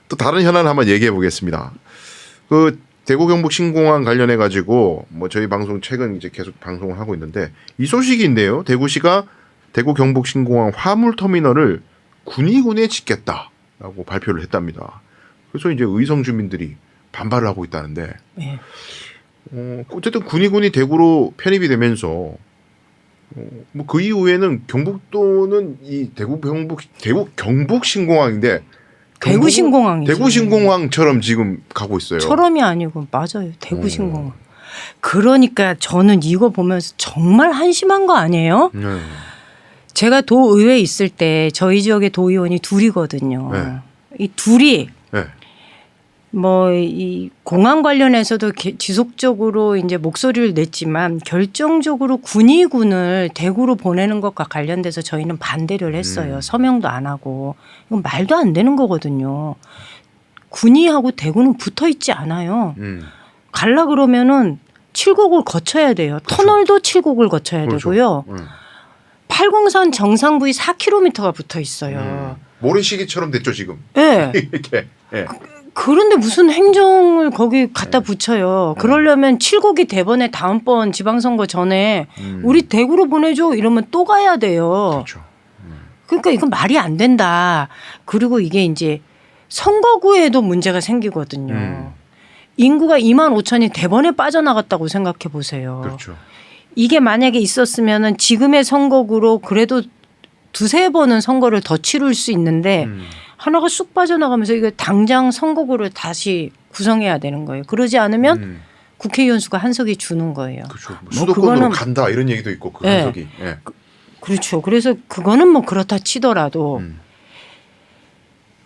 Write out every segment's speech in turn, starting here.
또 다른 현안 한번 얘기해 보겠습니다. 그 대구 경북 신공항 관련해 가지고 뭐 저희 방송 최근 이제 계속 방송을 하고 있는데 이 소식인데요. 대구시가 대구 경북 신공항 화물 터미널을 군위군에 짓겠다라고 발표를 했답니다. 그래서 이제 의성 주민들이 반발을 하고 있다는데 네. 어쨌든 군위군이 대구로 편입이 되면서 뭐 그 이후에는 경북도는 이 대구 경북 신공항인데 대구 신공항이죠. 대구 신공항처럼 지금 가고 있어요. 처럼이 아니고 맞아요. 대구 신공항. 그러니까 저는 이거 보면서 정말 한심한 거 아니에요? 제가 도의회에 있을 때 저희 지역의 도의원이 둘이거든요. 네. 이 둘이 네. 뭐 이 공항 관련해서도 지속적으로 이제 목소리를 냈지만 결정적으로 군위군을 대구로 보내는 것과 관련돼서 저희는 반대를 했어요. 서명도 안 하고. 이건 말도 안 되는 거거든요. 군위하고 대구는 붙어 있지 않아요. 갈라 그러면은 칠곡을 거쳐야 돼요. 그렇죠. 터널도 칠곡을 거쳐야 그렇죠. 되고요. 803 정상 부위 4km가 붙어 있어요. 모래시계처럼 됐죠 지금. 네. 이렇게. 네. 그런데 무슨 행정을 거기 갖다 붙여요. 그러려면 칠곡이 대번에 다음번 지방선거 전에 우리 대구로 보내줘 이러면 또 가야 돼요. 그렇죠. 그러니까 이건 말이 안 된다. 그리고 이게 이제 선거구에도 문제가 생기거든요. 인구가 2만 5천이 대번에 빠져나갔다고 생각해 보세요. 그렇죠. 이게 만약에 있었으면은 지금의 선거구로 그래도 두세 번은 선거를 더 치룰 수 있는데 하나가 쑥 빠져나가면서 이거 당장 선거구를 다시 구성해야 되는 거예요. 그러지 않으면 국회의원 수가 한 석이 주는 거예요. 그렇죠. 뭐 뭐 수도권으로 그거는 간다 이런 얘기도 있고 그 네. 한석이. 네. 그렇죠. 그래서 그거는 뭐 그렇다 치더라도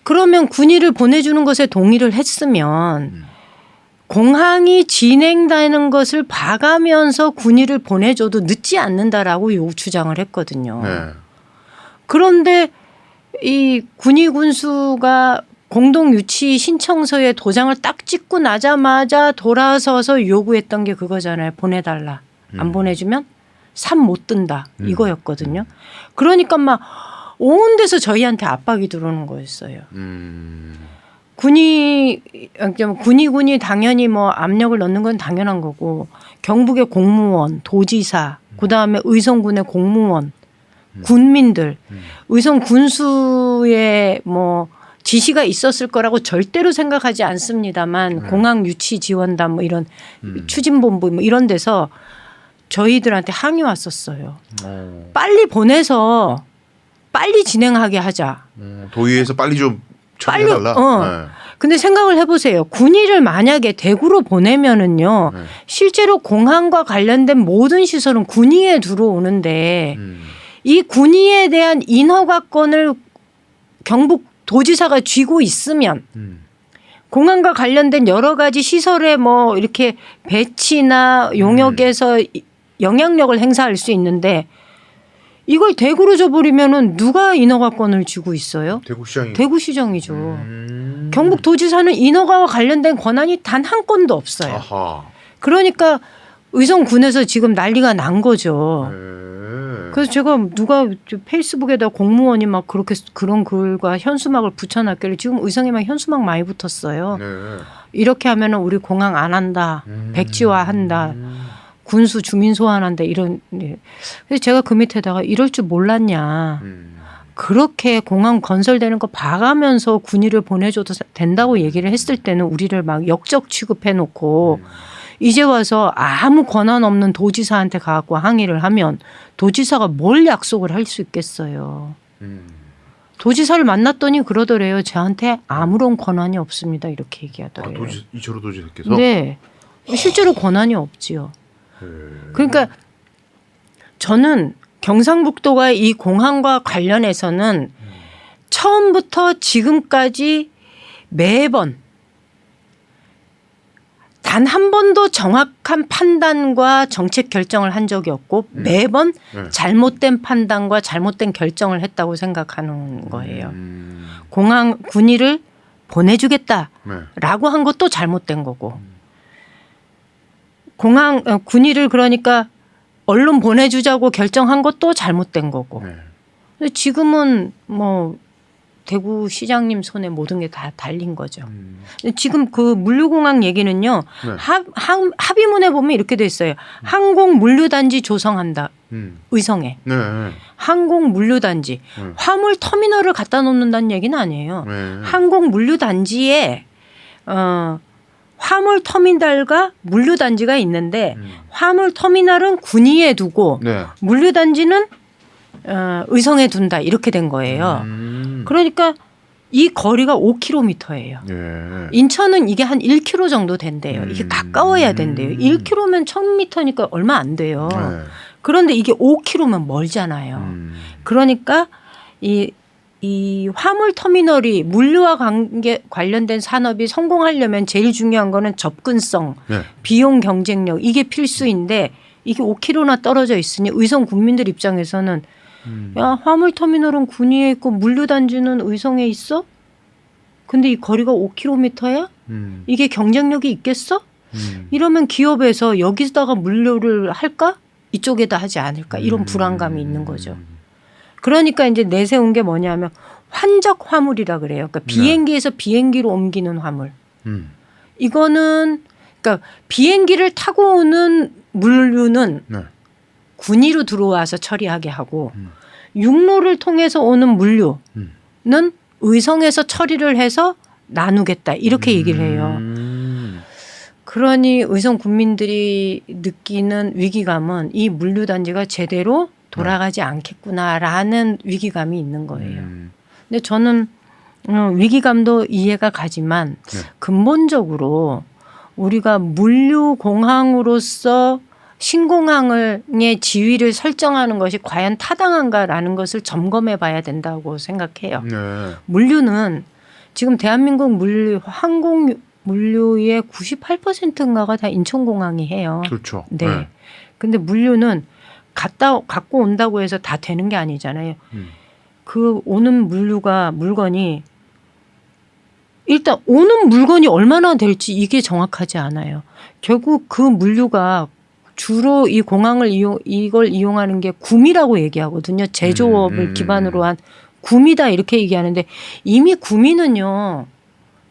그러면 군의를 보내주는 것에 동의를 했으면 공항이 진행되는 것을 봐가면서 군의를 보내줘도 늦지 않는다라고 주장을 했거든요. 네. 그런데 이 군의 군수가 공동 유치 신청서에 도장을 딱 찍고 나자마자 돌아서서 요구했던 게 그거잖아요. 보내달라. 안 보내주면 산 못 든다. 이거였거든요. 그러니까 막 온 데서 저희한테 압박이 들어오는 거였어요. 군이 당연히 뭐 압력을 넣는 건 당연한 거고 경북의 공무원, 도지사, 그다음에 의성군의 공무원, 군민들, 의성 군수의 뭐 지시가 있었을 거라고 절대로 생각하지 않습니다만 공항 유치 지원단 뭐 이런 추진본부 뭐 이런 데서 저희들한테 항의 왔었어요. 빨리 보내서 빨리 진행하게 하자. 도의회에서 빨리 좀 빨리. 처리해달라. 네. 근데 생각을 해보세요. 군의를 만약에 대구로 보내면은요, 실제로 공항과 관련된 모든 시설은 군의에 들어오는데 이 군의에 대한 인허가권을 경북 도지사가 쥐고 있으면 공항과 관련된 여러 가지 시설의 뭐 이렇게 배치나 용역에서 영향력을 행사할 수 있는데 이걸 대구로 줘버리면은 누가 인허가권을 쥐고 있어요? 대구시장이. 대구시장이죠. 경북도지사는 인허가와 관련된 권한이 단 한 건도 없어요. 아하. 그러니까 의성군에서 지금 난리가 난 거죠. 네. 그래서 제가 누가 페이스북에다 공무원이 막 그렇게 그런 글과 현수막을 붙여놨길래 지금 의성에 막 현수막 많이 붙었어요. 네. 이렇게 하면은 우리 공항 안 한다. 백지화한다. 군수 주민 소환한다. 이런. 그래서 제가 그 밑에다가 이럴 줄 몰랐냐. 그렇게 공항 건설되는 거 봐가면서 군의를 보내줘도 된다고 얘기를 했을 때는 우리를 막 역적 취급해놓고 이제 와서 아무 권한 없는 도지사한테 가고 항의를 하면 도지사가 뭘 약속을 할 수 있겠어요. 도지사를 만났더니 그러더래요. 저한테 아무런 권한이 없습니다. 이렇게 얘기하더래요. 이철호 도지사께서? 네. 실제로 권한이 없지요. 그러니까 저는 경상북도가 이 공항과 관련해서는 처음부터 지금까지 매번 단 한 번도 정확한 판단과 정책 결정을 한 적이 없고 매번 잘못된 판단과 잘못된 결정을 했다고 생각하는 거예요. 공항 군의를 보내주겠다라고 한 것도 잘못된 거고 공항 군의를 그러니까 언론 보내주자고 결정한 것도 잘못된 거고. 근데 지금은 뭐 대구시장님 손에 모든 게 다 달린 거죠. 지금 그 물류공항 얘기는요. 네. 합의문에 보면 이렇게 돼 있어요. 항공물류단지 조성한다. 의성에. 네. 항공물류단지. 화물 터미널을 갖다 놓는다는 얘기는 아니에요. 네. 항공물류단지에 화물 터미널과 물류단지가 있는데 화물 터미널은 군위에 두고 네. 물류단지는 의성에 둔다 이렇게 된 거예요. 그러니까 이 거리가 5km예요. 예. 인천은 이게 한 1km 정도 된대요. 이게 가까워야 된대요. 1km면 1000m니까 얼마 안 돼요. 네. 그런데 이게 5km면 멀잖아요. 그러니까 이 화물 터미널이 물류와 관련된 산업이 성공하려면 제일 중요한 거는 접근성, 네. 비용 경쟁력 이게 필수인데 이게 5km나 떨어져 있으니 의성 국민들 입장에서는 야 화물 터미널은 군위에 있고 물류단지는 의성에 있어? 근데 이 거리가 5km야? 이게 경쟁력이 있겠어? 이러면 기업에서 여기다가 물류를 할까? 이쪽에다 하지 않을까? 이런 불안감이 있는 거죠. 그러니까 이제 내세운 게 뭐냐면 환적 화물이라 그래요. 그러니까 비행기에서 비행기로 옮기는 화물. 이거는 그러니까 비행기를 타고 오는 물류는 네. 군위로 들어와서 처리하게 하고 육로를 통해서 오는 물류는 의성에서 처리를 해서 나누겠다 이렇게 얘기를 해요. 그러니 의성 국민들이 느끼는 위기감은 이 물류단지가 제대로 돌아가지 않겠구나라는 위기감이 있는 거예요. 근데 저는 위기감도 이해가 가지만 근본적으로 우리가 물류공항으로서 신공항의 지위를 설정하는 것이 과연 타당한가라는 것을 점검해 봐야 된다고 생각해요. 네. 물류는 지금 대한민국 항공 물류의 98%인가가 다 인천공항이 해요. 그렇죠. 네. 네. 근데 물류는 갖고 온다고 해서 다 되는 게 아니잖아요. 그 오는 물건이 일단 오는 물건이 얼마나 될지 이게 정확하지 않아요. 결국 그 물류가 주로 이 공항을 이걸 이용하는 게 구미라고 얘기하거든요. 제조업을 기반으로 한 구미다 이렇게 얘기하는데 이미 구미는요.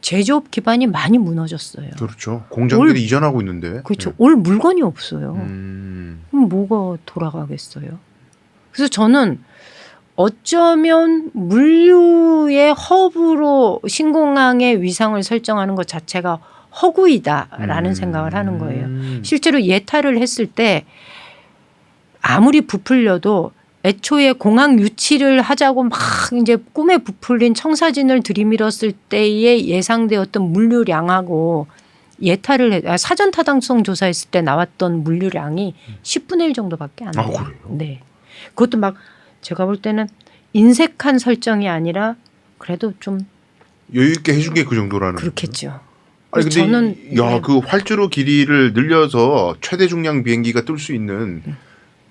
제조업 기반이 많이 무너졌어요. 그렇죠. 공장들이 이전하고 있는데. 그렇죠. 올 물건이 없어요. 그럼 뭐가 돌아가겠어요. 그래서 저는 어쩌면 물류의 허브로 신공항의 위상을 설정하는 것 자체가 허구이다라는 생각을 하는 거예요. 실제로 예탈을 했을 때 아무리 부풀려도 애초에 공항 유치를 하자고 막 이제 꿈에 부풀린 청사진을 들이밀었을 때에 예상되었던 물류량하고 예탈을 사전 타당성 조사했을 때 나왔던 물류량이 10분의 1 정도밖에 안 돼요. 아, 그래요? 네. 그것도 막 제가 볼 때는 인색한 설정이 아니라 그래도 좀 여유 있게 해준 게 그 정도라는. 그렇겠죠. 아니 근데 저는 그 활주로 길이를 늘려서 최대 중량 비행기가 뜰 수 있는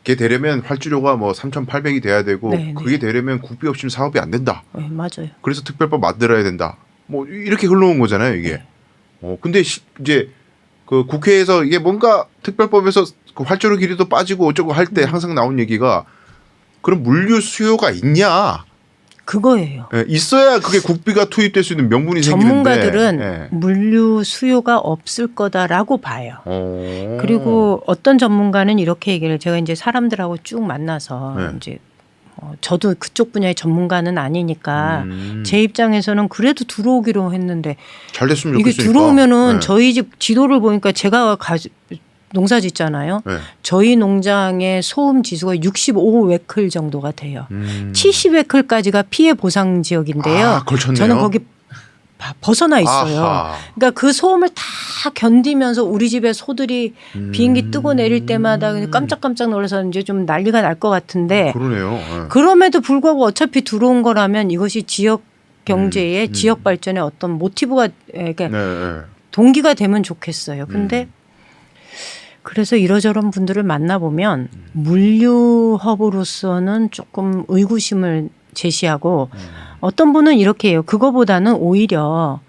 게 되려면 활주로가 뭐 3,800이 돼야 되고 네, 그게 되려면 국비 없이는 사업이 안 된다. 네, 맞아요. 그래서 특별법 만들어야 된다. 뭐 이렇게 흘러온 거잖아요, 이게. 근데 이제 그 국회에서 이게 뭔가 특별법에서 그 활주로 길이도 빠지고 어쩌고 할 때 항상 나온 얘기가 그럼 물류 수요가 있냐? 그거예요. 예, 있어야 그게 국비가 투입될 수 있는 명분이 생기는데. 전문가들은 예. 물류 수요가 없을 거다라고 봐요. 오. 그리고 어떤 전문가는 이렇게 얘기를 제가 이제 사람들하고 쭉 만나서 네. 이제 저도 그쪽 분야의 전문가는 아니니까 제 입장에서는 그래도 들어오기로 했는데 잘 됐으면 이게 좋겠으니까. 들어오면은 네. 저희 집 지도를 보니까 제가 농사 짓잖아요. 네. 저희 농장의 소음 지수가 65웨클 정도가 돼요. 70웨클까지가 피해 보상 지역인데요. 아, 걸쳤네요. 저는 거기 벗어나 있어요. 아하. 그러니까 그 소음을 다 견디면서 우리 집에 소들이 비행기 뜨고 내릴 때마다 깜짝깜짝 놀라서 이제 좀 난리가 날 것 같은데 그러네요. 네. 그럼에도 불구하고 어차피 들어온 거라면 이것이 지역 경제의 지역 발전의 어떤 모티브가 그러니까 네. 동기가 되면 좋겠어요. 근데 그래서 이러저런 분들을 만나보면 물류 허브로서는 조금 의구심을 제시하고 어떤 분은 이렇게 해요. 그거보다는 오히려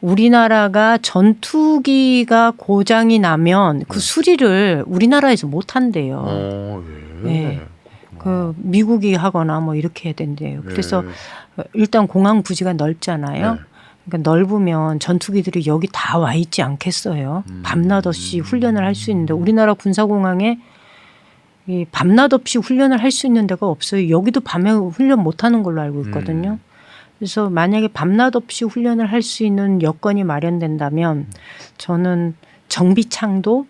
우리나라가 전투기가 고장이 나면 그 수리를 우리나라에서 못 한대요. 예. 네. 그 미국이 하거나 뭐 이렇게 해야 된대요. 그래서 일단 공항 부지가 넓잖아요. 네. 그러니까 넓으면 전투기들이 여기 다 와 있지 않겠어요. 밤낮 없이 훈련을 할 수 있는데 우리나라 군사공항에 이 밤낮 없이 훈련을 할 수 있는 데가 없어요. 여기도 밤에 훈련 못 하는 걸로 알고 있거든요. 그래서 만약에 밤낮 없이 훈련을 할 수 있는 여건이 마련된다면 저는 정비창도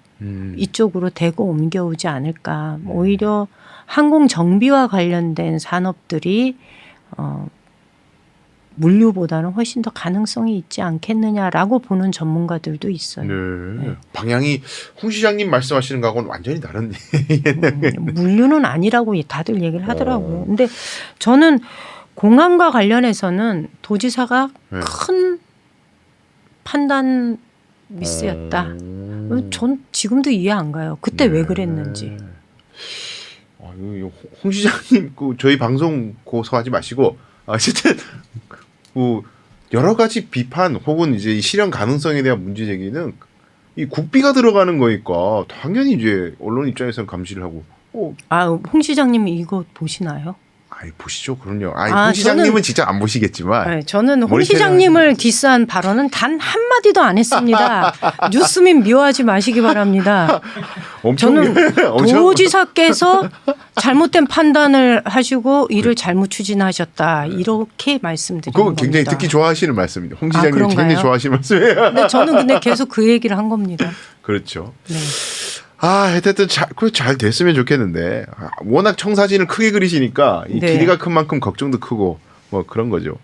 이쪽으로 대거 옮겨오지 않을까. 오히려 항공 정비와 관련된 산업들이 물류보다는 훨씬 더 가능성이 있지 않겠느냐라고 보는 전문가들도 있어요. 네. 방향이 홍 시장님 말씀하시는 거하고는 완전히 다른. 물류는 아니라고 다들 얘기를 하더라고요. 근데 저는 공항과 관련해서는 도지사가 네. 큰 판단 미스였다. 전 지금도 이해 안 가요. 그때 왜 그랬는지. 홍 시장님 그 저희 방송 고소하지 마시고 어쨌든 그 여러 가지 비판 혹은 이제 이 실현 가능성에 대한 문제 제기는 이 국비가 들어가는 거니까 당연히 이제 언론 입장에서는 감시를 하고. 홍 시장님 이거 보시나요? 아이 보시죠, 그럼요. 홍 시장님은 진짜 안 보시겠지만. 네, 저는 홍 시장님을 디스한 발언은 단 한마디도 안 했습니다. 뉴스민 미워하지 마시기 바랍니다. 저는 도지사께서 잘못된 판단을 하시고 일을 잘못 추진하셨다. 이렇게 말씀드리는 그건 겁니다. 굉장히 듣기 좋아하시는 말씀입니다. 홍 시장님 굉장히 좋아하시는 말씀이에요. 근데 저는 근데 계속 그 얘기를 한 겁니다. 그렇죠. 네. 하여튼 잘 됐으면 좋겠는데 워낙 청사진을 크게 그리시니까 이 네. 길이가 큰 만큼 걱정도 크고 뭐 그런 거죠.